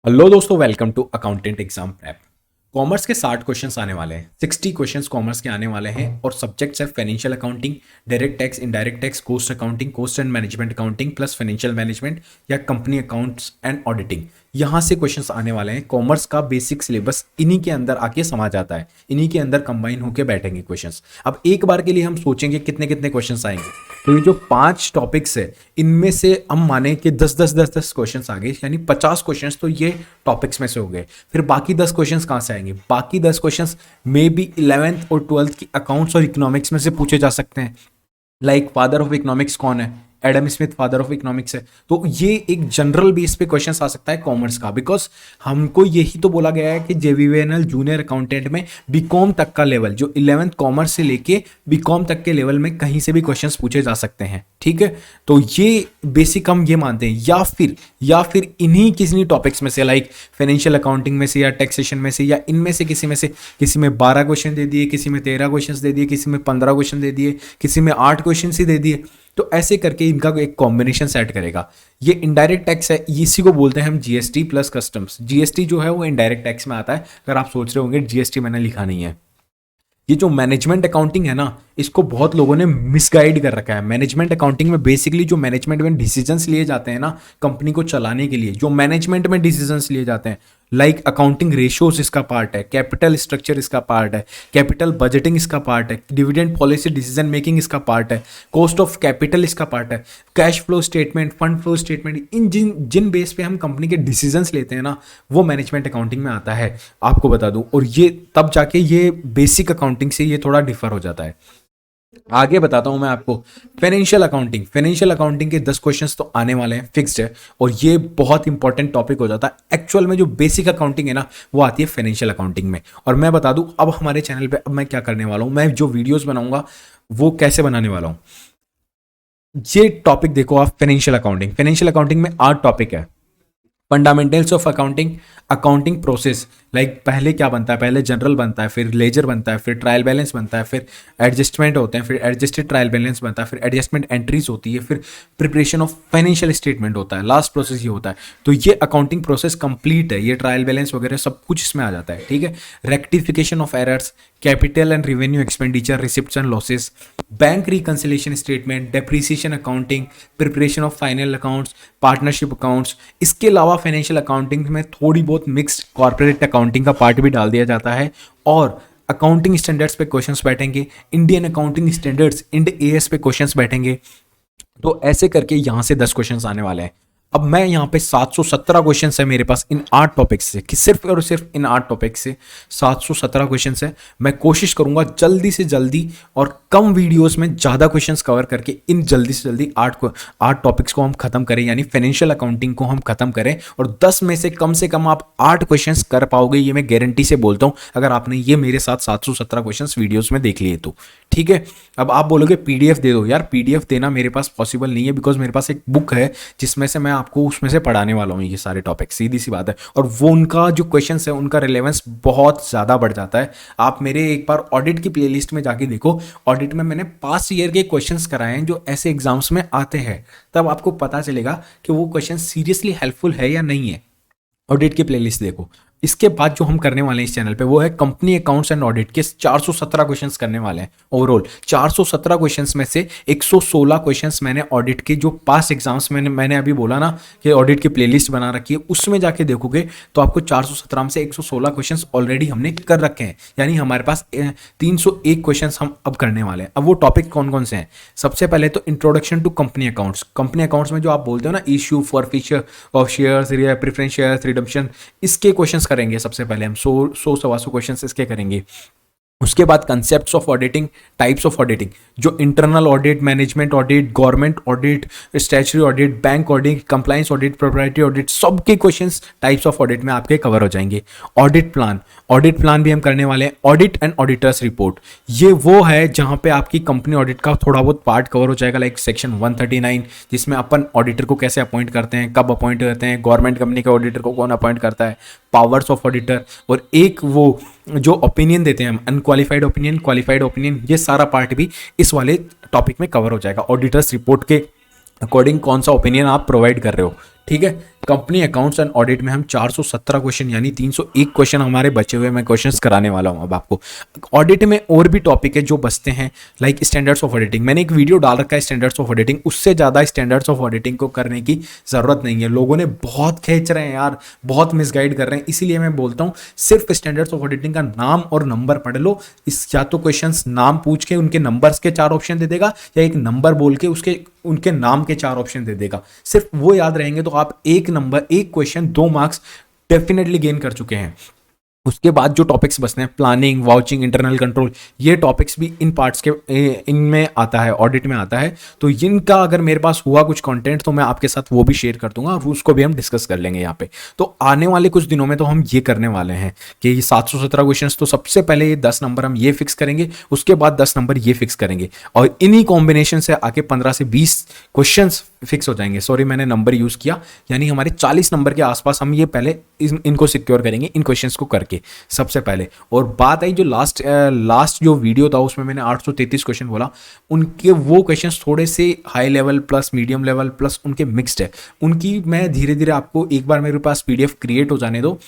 Hello दोस्तों, welcome to accountant exam prep. Commerce के 60 questions आने वाले हैं। 60 क्वेश्चंस कॉमर्स के आने वाले हैं और सब्जेक्ट्स है financial accounting, direct tax, indirect tax, cost accounting, cost and management accounting plus financial management या कंपनी अकाउंट्स एंड ऑडिटिंग। यहाँ से क्वेश्चंस आने वाले हैं। कॉमर्स का बेसिक सिलेबस इन्हीं के अंदर आके समा जाता है, इन्हीं के अंदर कंबाइन होकर बैठेंगे क्वेश्चंस। अब एक बार के लिए हम सोचेंगे कितने कितने क्वेश्चंस आएंगे, तो ये जो 5 टॉपिक्स है इनमें से हम माने कि 10 क्वेश्चंस आ गए, यानी 50 क्वेश्चंस तो ये टॉपिक्स में से हो गए। फिर बाकी 10 क्वेश्चंस कहाँ से आएंगे? बाकी 10 क्वेश्चंस मे बी 11th और 12th की अकाउंट्स और इकोनॉमिक्स में से पूछे जा सकते हैं। लाइक फादर ऑफ इकोनॉमिक्स कौन है? Adam Smith father of economics है। तो ये एक जनरल बेस पे क्वेश्चन आ सकता है कॉमर्स का, बिकॉज हमको यही तो बोला गया है कि जेवीवीएनएल जूनियर अकाउंटेंट में बीकॉम तक का लेवल, जो 11th कॉमर्स से लेके बीकॉम तक के लेवल में कहीं से भी क्वेश्चंस पूछे जा सकते हैं। ठीक है, तो ये बेसिक हम ये मानते हैं। या फिर इन्हीं किसी टॉपिक्स में से, लाइक फाइनेंशियल अकाउंटिंग में से या टैक्सेशन में से या इनमें से किसी में 12 क्वेश्चन दे दिए, किसी में 13 क्वेश्चन दे दिए, किसी में 15 क्वेश्चन दे दिए, किसी में 8 क्वेश्चन ही दे दिए। तो ऐसे करके इनका एक कॉम्बिनेशन सेट करेगा। ये इनडायरेक्ट टैक्स है, इसी को बोलते हैं हम जीएसटी प्लस कस्टम्स। जीएसटी जो है वो इनडायरेक्ट टैक्स में आता है। अगर आप सोच रहे होंगे जीएसटी मैंने लिखा नहीं है, ये जो मैनेजमेंट अकाउंटिंग है ना, इसको बहुत लोगों ने मिसगाइड कर रखा है। मैनेजमेंट अकाउंटिंग में बेसिकली जो मैनेजमेंट में डिसीजंस लिए जाते हैं ना कंपनी को चलाने के लिए, जो मैनेजमेंट में डिसीजंस लिए जाते हैं, लाइक अकाउंटिंग रेशियोज इसका पार्ट है, कैपिटल स्ट्रक्चर इसका पार्ट है, कैपिटल बजटिंग इसका पार्ट है, डिविडेंड पॉलिसी डिसीजन मेकिंग इसका पार्ट है, कॉस्ट ऑफ कैपिटल इसका पार्ट है, cash flow statement, fund flow statement, इन जिन जिन बेस पे हम कंपनी के डिसीजंस लेते हैं ना, वो मैनेजमेंट अकाउंटिंग में आता है, आपको बता दूं। और ये तब जाके ये बेसिक अकाउंटिंग से ये थोड़ा डिफर हो जाता है। आगे बताता हूं मैं आपको। फाइनेंशियल अकाउंटिंग के 10 क्वेश्चंस तो आने वाले हैं, फिक्स्ड है। और ये बहुत इंपॉर्टेंट टॉपिक हो जाता है। एक्चुअल में जो बेसिक अकाउंटिंग है ना, वो आती है फाइनेंशियल अकाउंटिंग में। और मैं बता दूं, अब हमारे चैनल पे अब मैं क्या करने वाला हूं, मैं जो वीडियोस बनाऊंगा वो कैसे बनाने वाला हूं। ये टॉपिक देखो आप, फाइनेंशियल अकाउंटिंग में 8 टॉपिक है। Fundamentals of accounting, accounting process, like पहले क्या बनता है, पहले जनरल बनता है, फिर लेजर बनता है, फिर ट्रायल बैलेंस बनता है, फिर एडजस्टमेंट होते हैं, फिर एडजस्टेड ट्रायल बैलेंस बनता है, फिर एडजस्टमेंट एंट्रीज होती है, फिर प्रिपरेशन ऑफ फाइनेंशियल स्टेटमेंट होता है, लास्ट प्रोसेस ये होता है। तो ये अकाउंटिंग प्रोसेस कंप्लीट है, ये ट्रायल बैलेंस वगैरह सब कुछ इसमें आ जाता है। ठीक है, rectification of errors, capital and revenue expenditure, receipts and losses, bank reconciliation statement, depreciation accounting, preparation of final accounts, partnership accounts. इसके अलावा फाइनेंशियल अकाउंटिंग में थोड़ी बहुत मिक्स्ड कॉर्पोरेट अकाउंटिंग का पार्ट भी डाल दिया जाता है। और अकाउंटिंग स्टैंडर्ड्स पे क्वेश्चंस बैठेंगे, Indian accounting standards, Ind AS पे क्वेश्चंस बैठेंगे। तो ऐसे करके यहां से 10 क्वेश्चंस आने वाले हैं। अब मैं यहाँ पे 717 क्वेश्चन है मेरे पास इन 8 टॉपिक्स से, कि सिर्फ और सिर्फ इन 8 टॉपिक से 717 क्वेश्चन है। मैं कोशिश करूंगा जल्दी से जल्दी और कम वीडियोस में ज़्यादा क्वेश्चंस कवर करके इन जल्दी से जल्दी 8 टॉपिक्स को हम खत्म करें, यानी फाइनेंशियल अकाउंटिंग को हम खत्म करें। और 10 में से कम आप 8 क्वेश्चंस कर पाओगे, ये मैं गारंटी से बोलता हूँ, अगर आपने ये मेरे साथ 717 क्वेश्चंस वीडियोस में देख लिए तो। ठीक है, अब आप बोलोगे पीडीएफ दे दो। यार पीडीएफ देना मेरे पास पॉसिबल नहीं है, बिकॉज मेरे पास एक बुक है जिसमें से मैं आपको उसमें से पढ़ाने वाला हूँ ये सारे टॉपिक, सीधी सी बात है। और वो उनका जो क्वेश्चंस है उनका रिलेवेंस बहुत ज़्यादा बढ़ जाता है। आप मेरे एक बार ऑडिट की प्लेलिस्ट में जाके देखो, ऑडिट में मैंने पास्ट ईयर के क्वेश्चंस कराए हैं जो ऐसे एग्जाम्स में आते हैं, तब आपको पता चलेगा कि वो क्वेश्चन सीरियसली हेल्पफुल है या नहीं है। ऑडिट की प्लेलिस्ट देखो। इसके बाद जो हम करने वाले हैं इस चैनल पे वो है कंपनी अकाउंट्स एंड ऑडिट के 417 क्वेश्चंस करने वाले हैं। ओवरऑल 417 क्वेश्चंस में से 116 क्वेश्चंस मैंने ऑडिट के जो पास एग्जाम्स में मैंने अभी बोला ना कि ऑडिट की प्लेलिस्ट बना रखी है, उसमें जाके देखोगे तो आपको 417 में से 116 क्वेश्चंस ऑलरेडी हमने कर रखे हैं। यानी हमारे पास 301 क्वेश्चंस हम अब करने वाले हैं। अब वो टॉपिक कौन कौन से हैं? सबसे पहले तो introduction to company accounts. Company accounts में जो आप बोलते हो ना, issue, forfeiture of shares, preference shares, redemption, इसके क्वेश्चंस करेंगे। सबसे पहले हम 100 क्वेश्चंस इसके करेंगे। उसके बाद concepts of auditing, types of auditing, जो internal audit, management audit, government audit, statutory audit, bank audit, compliance audit, proprietary audit, सबके क्वेश्चंस टाइप्स ऑफ ऑडिट में आपके कवर हो जाएंगे। ऑडिट प्लान भी हम करने वाले हैं। ऑडिट एंड ऑडिटर्स रिपोर्ट, ये वो है जहां पे आपकी कंपनी ऑडिट का थोड़ा बहुत पार्ट कवर हो जाएगा, लाइक सेक्शन 139, जिसमें अपन ऑडिटर को कैसे अपॉइंट करते हैं, कब अपॉइंट करते हैं, गवर्नमेंट कंपनी के ऑडिटर को कौन अपॉइंट करता है, पावर्स ऑफ ऑडिटर, और एक वो जो ओपिनियन देते हैं हम, अनक्वालिफाइड ओपिनियन, क्वालिफाइड ओपिनियन, ये सारा पार्ट भी इस वाले टॉपिक में कवर हो जाएगा। ऑडिटर्स रिपोर्ट के अकॉर्डिंग कौन सा ओपिनियन आप प्रोवाइड कर रहे हो। ठीक है। कंपनी अकाउंट्स एंड ऑडिट में हम 417 क्वेश्चन यानी 301 क्वेश्चन हमारे बचे हुए मैं क्वेश्चंस कराने वाला हूं अब आपको। ऑडिट में और भी टॉपिक है जो बचते हैं, लाइक स्टैंडर्ड्स ऑफ ऑडिटिंग। मैंने एक वीडियो डाल रखा है स्टैंडर्ड्स ऑफ ऑडिटिंग, उससे ज़्यादा स्टैंडर्ड्स ऑफ ऑडिटिंग को करने की ज़रूरत नहीं है। लोगों ने बहुत खींच रहे हैं यार, बहुत मिसगाइड कर रहे हैं, इसीलिए मैं बोलता हूँ सिर्फ स्टैंडर्ड्स ऑफ ऑडिटिंग का नाम और नंबर पढ़ लो। इस या तो क्वेश्चन नाम पूछ के उनके नंबर्स के 4 ऑप्शन दे देगा, या एक नंबर बोल के उसके उनके नाम के 4 ऑप्शन दे देगा। सिर्फ वो याद रहेंगे तो आप एक नंबर, एक क्वेश्चन 2 मार्क्स डेफिनेटली गेन कर चुके हैं। उसके बाद जो टॉपिक्स बचते हैं, प्लानिंग, वाउचिंग, इंटरनल कंट्रोल, ये टॉपिक्स भी इन पार्ट्स के इनमें आता है, ऑडिट में आता है। तो इनका अगर मेरे पास हुआ कुछ कंटेंट तो मैं आपके साथ वो भी शेयर कर दूंगा और उसको भी हम डिस्कस कर लेंगे यहाँ पे। तो आने वाले कुछ दिनों में तो हम ये करने वाले हैं कि ये 717 क्वेश्चन, तो सबसे पहले ये 10 नंबर हम ये फिक्स करेंगे, उसके बाद 10 नंबर ये फिक्स करेंगे, और इन्हीं कॉम्बिनेशन से आके 15 से 20 क्वेश्चन फिक्स हो जाएंगे। सॉरी, मैंने नंबर यूज किया, यानी हमारे 40 नंबर के आसपास हम ये पहले इनको सिक्योर करेंगे इन क्वेश्चंस को करके सबसे पहले। और बात आई जो लास्ट जो वीडियो था उसमें मैंने 833 क्वेश्चन बोला, उनके वो क्वेश्चंस थोड़े से high level plus medium level plus उनके मिक्स्ड है। उनकी मैं धीरे धीरे आपको, एक बार मेरे पास पीडीएफ क्रिएट हो जाने दो,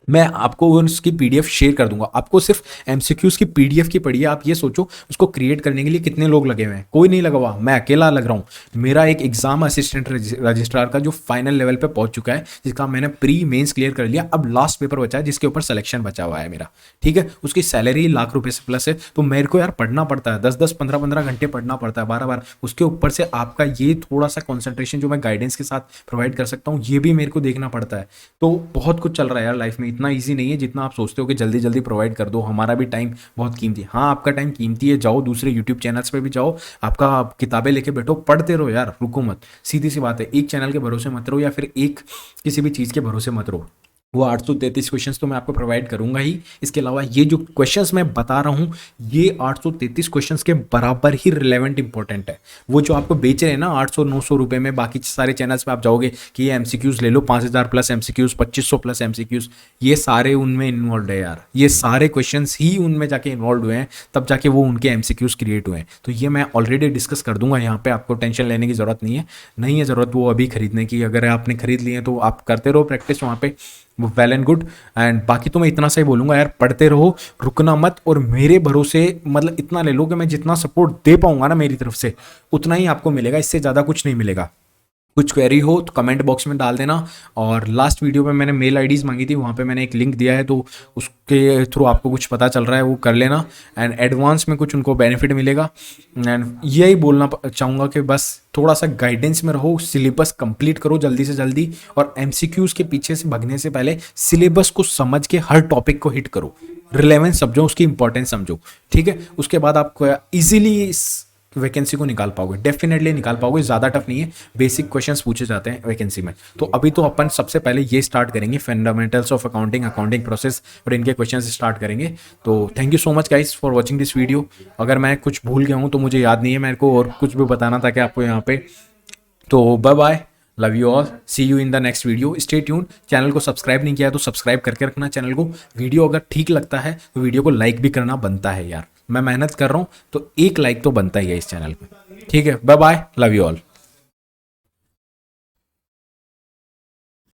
मैं आपको उसकी पीडीएफ शेयर कर दूंगा। आपको सिर्फ एमसीक्यूज की पीडीएफ की पढ़िए। आप ये सोचो उसको क्रिएट करने के लिए कितने लोग लगे हुए हैं, कोई नहीं लगा हुआ, मैं अकेला लग रहा हूँ। मेरा एक एग्जाम असिस्टेंट रजिस्ट्रार का जो फाइनल लेवल पे पहुंच चुका है, जिसका मैंने प्री मेंस क्लियर कर लिया, अब लास्ट पेपर बचा है जिसके ऊपर सिलेक्शन बचा हुआ है मेरा। ठीक है, उसकी सैलरी ₹1,00,000 से प्लस है, तो मेरे को यार पढ़ना पड़ता है, 10-10 15-15 घंटे पढ़ना पड़ता है 12 बार। उसके ऊपर से आपका ये थोड़ा सा कॉन्सेंट्रेशन जो मैं गाइडेंस के साथ प्रोवाइड कर सकता हूँ, ये भी मेरे को देखना पड़ता है। तो बहुत कुछ चल रहा है यार लाइफ में, इतना ईजी नहीं है जितना आप सोचते हो कि जल्दी जल्दी प्रोवाइड कर दो। हमारा भी टाइम बहुत कीमती है। हाँ, आपका टाइम कीमती है, जाओ दूसरे यूट्यूब चैनल्स पे भी जाओ, आपका किताबें लेके बैठो, पढ़ते रहो यार, रुको मत। सीधी सी बात है, एक चैनल के भरोसे मत रहो या फिर एक किसी भी चीज़ के भरोसे मत रहो। वो 833 क्वेश्चंस तो मैं आपको प्रोवाइड करूंगा ही। इसके अलावा ये जो क्वेश्चंस मैं बता रहा हूँ, ये 833 क्वेश्चंस के बराबर ही रिलेवेंट इंपॉर्टेंट है। वो जो आपको बेच रहे हैं ना 800-900 रुपए में, बाकी सारे चैनल्स पे आप जाओगे कि ये एमसीक्यूज ले लो, 5000 प्लस एमसीक्यूज, 2500 प्लस एमसीक्यूज, ये सारे उनमें इन्वॉल्व है यार। ये सारे क्वेश्चन ही उनमें जाके इन्वॉल्व हुए हैं, तब जाके वो उनके एमसीक्यूज क्रिएट हुए हैं। तो ये मैं ऑलरेडी डिस्कस कर दूंगा यहाँ पे, आपको टेंशन लेने की जरूरत नहीं है जरूरत वो अभी खरीदने की। अगर आपने खरीद लिए तो आप करते रहो प्रैक्टिस वहाँ पे, वेल एंड गुड। एंड बाकी तो मैं इतना सा ही बोलूंगा यार, पढ़ते रहो, रुकना मत, और मेरे भरोसे मतलब इतना ले लो कि मैं जितना सपोर्ट दे पाऊंगा ना मेरी तरफ से, उतना ही आपको मिलेगा, इससे ज़्यादा कुछ नहीं मिलेगा। कुछ क्वेरी हो तो कमेंट बॉक्स में डाल देना। और लास्ट वीडियो में मैंने मेल आईडीज़ मांगी थी, वहाँ पे मैंने एक लिंक दिया है, तो उसके थ्रू आपको कुछ पता चल रहा है वो कर लेना। एंड एडवांस में कुछ उनको बेनिफिट मिलेगा। एंड यही बोलना चाहूँगा कि बस थोड़ा सा गाइडेंस में रहो, सिलेबस कंप्लीट करो जल्दी से जल्दी, और एमसीक्यूज़ के पीछे से भगने से पहले सिलेबस को समझ के हर टॉपिक को हिट करो, रिलेवेंस समझो, उसकी इंपॉर्टेंस समझो। ठीक है, उसके बाद आप इजीली वैकेंसी को निकाल पाओगे, डेफिनेटली निकाल पाओगे। ज़्यादा टफ नहीं है, बेसिक क्वेश्चंस पूछे जाते हैं वैकेंसी में। तो अभी तो अपन सबसे पहले ये स्टार्ट करेंगे, fundamentals of accounting, accounting process, और इनके क्वेश्चंस स्टार्ट करेंगे। तो thank you so much guys for watching this video. अगर मैं कुछ भूल गया हूँ तो मुझे याद नहीं है, मेरे को और कुछ भी बताना था कि आपको यहाँ पे। तो bye bye, love you all, see you in the next video, stay tune. Channel को सब्सक्राइब नहीं किया है तो सब्सक्राइब करके रखना चैनल को। वीडियो अगर ठीक लगता है तो वीडियो को लाइक भी करना बनता है यार, मैं मेहनत कर रहा हूँ तो एक लाइक तो बनता ही है इस चैनल पे। ठीक है, bye bye, love you all.